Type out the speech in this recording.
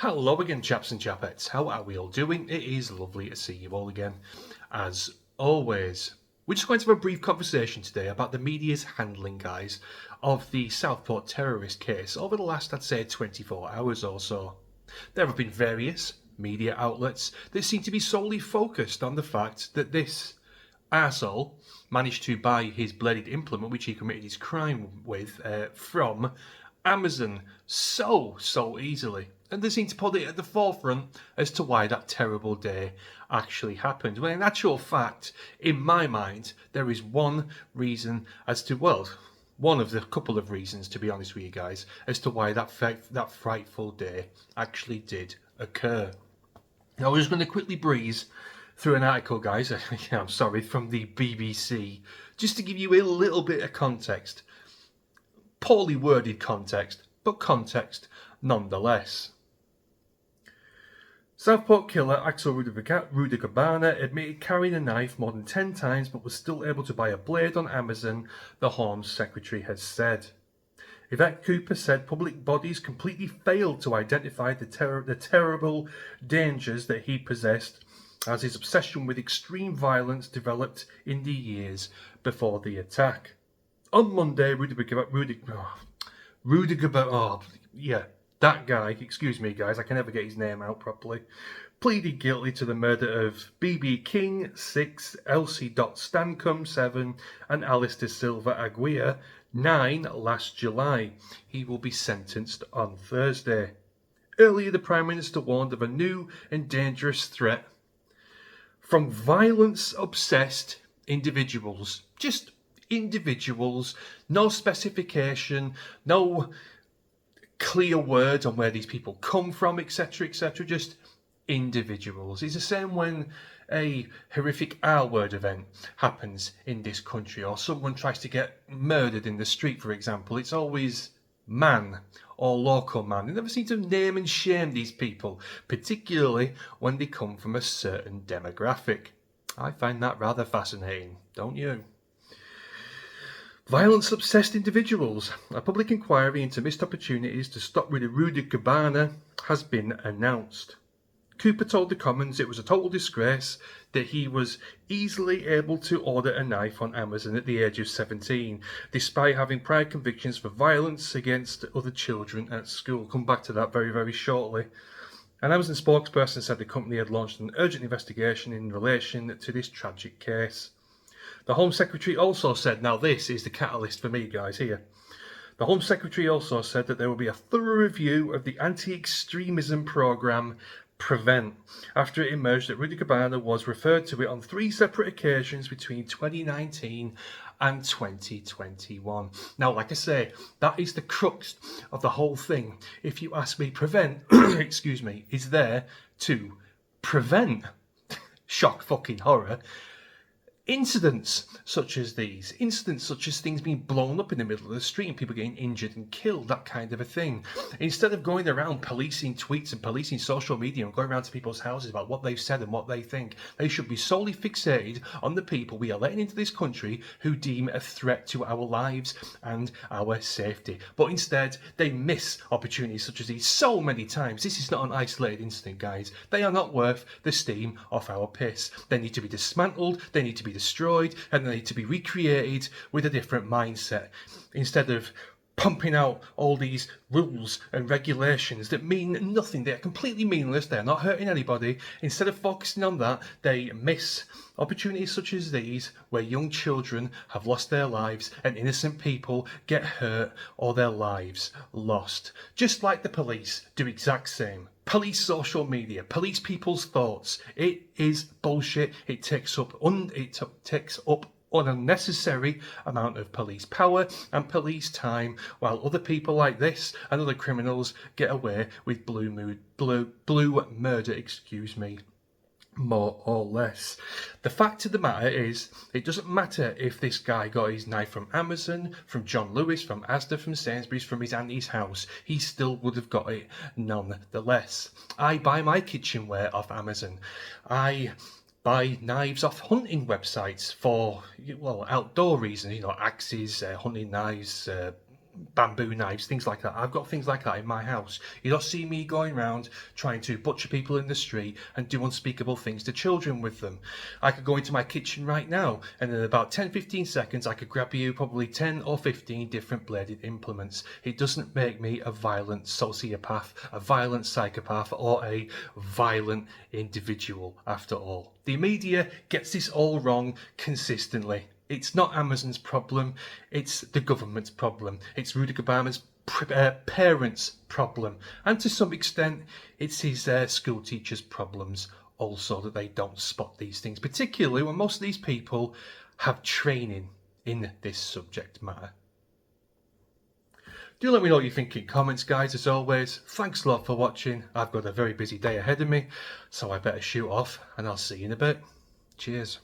Hello again, chaps and chapettes. How are we all doing? It is lovely to see you all again, as always. We're just going to have a brief conversation today about the media's handling, guys, of the Southport terrorist case over the last, I'd say, 24 hours or so. There have been various media outlets that seem to be solely focused on the fact that this arsehole managed to buy his bladed implement, which he committed his crime with, from Amazon so easily. And they seem to put it at the forefront as to why that terrible day actually happened. When in actual fact, in my mind, there is one reason as to, well, one of the couple of reasons, to be honest with you guys, as to why that frightful day actually did occur. Now, we're just going to quickly breeze through an article, guys, I'm sorry, from the BBC, just to give you a little bit of context. Poorly worded context, but context nonetheless. Southport killer Axel Rudagabana admitted carrying a knife more than 10 times but was still able to buy a blade on Amazon, the Home Secretary has said. Yvette Cooper said public bodies completely failed to identify the terrible dangers that he possessed, as his obsession with extreme violence developed in the years before the attack. On Monday, that guy, excuse me guys, I can never get his name out properly, pleaded guilty to the murder of B.B. King, 6, Elsie Stancombe, 7, and Alistair Silva Aguirre, 9, last July. He will be sentenced on Thursday. Earlier, the Prime Minister warned of a new and dangerous threat from violence-obsessed individuals. Just individuals, no specification, no clear words on where these people come from, etc., just individuals. It's the same when a horrific R-word event happens in this country, or someone tries to get murdered in the street, for example. It's always man or local man. They never seem to name and shame these people, particularly when they come from a certain demographic. I find that rather fascinating, don't you? Violence-obsessed individuals. A public inquiry into missed opportunities to stop Rudagabana has been announced. Cooper told the Commons it was a total disgrace that he was easily able to order a knife on Amazon at the age of 17, despite having prior convictions for violence against other children at school. Come back to that very shortly. An Amazon spokesperson said the company had launched an urgent investigation in relation to this tragic case. The Home Secretary also said, now this is the catalyst for me guys here, the Home Secretary also said that there will be a thorough review of the anti-extremism programme Prevent, after it emerged that Rudagabana was referred to it on 3 separate occasions between 2019 and 2021. Now, like I say, that is the crux of the whole thing. If you ask me, Prevent, excuse me, is there to prevent, shock fucking horror, incidents such as these, incidents such as things being blown up in the middle of the street and people getting injured and killed, that kind of a thing. Instead of going around policing tweets and policing social media and going around to people's houses about what they've said and what they think, they should be solely fixated on the people we are letting into this country who deem a threat to our lives and our safety. But instead, they miss opportunities such as these so many times. This is not an isolated incident, guys. They are not worth the steam off our piss. They need to be dismantled, they need to be destroyed, and they need to be recreated with a different mindset, instead of pumping out all these rules and regulations that mean nothing. They are completely meaningless. They are not hurting anybody. Instead of focusing on that, they miss opportunities such as these where young children have lost their lives and innocent people get hurt or their lives lost. Just like the police do exact same. Police social media, police people's thoughts. It is bullshit. It takes up an unnecessary amount of police power and police time, while other people like this and other criminals get away with blue murder, more or less. The fact of the matter is, it doesn't matter if this guy got his knife from Amazon, from John Lewis, from Asda, from Sainsbury's, from his auntie's house. He still would have got it nonetheless. I buy my kitchenware off Amazon. I buy knives off hunting websites for, well, outdoor reasons, axes, hunting knives, bamboo knives, things like that. I've got things like that in my house. You don't see me going around trying to butcher people in the street and do unspeakable things to children with them. I could go into my kitchen right now and in about 10-15 seconds I could grab you probably 10 or 15 different bladed implements. It doesn't make me a violent sociopath, a violent psychopath, or a violent individual after all. The media gets this all wrong consistently. It's not Amazon's problem, it's the government's problem. It's Rudy Obama's parents' problem. And to some extent, it's his school teachers' problems also that they don't spot these things, particularly when most of these people have training in this subject matter. Do let me know what you think in comments, guys, as always. Thanks a lot for watching. I've got a very busy day ahead of me, so I better shoot off, and I'll see you in a bit. Cheers.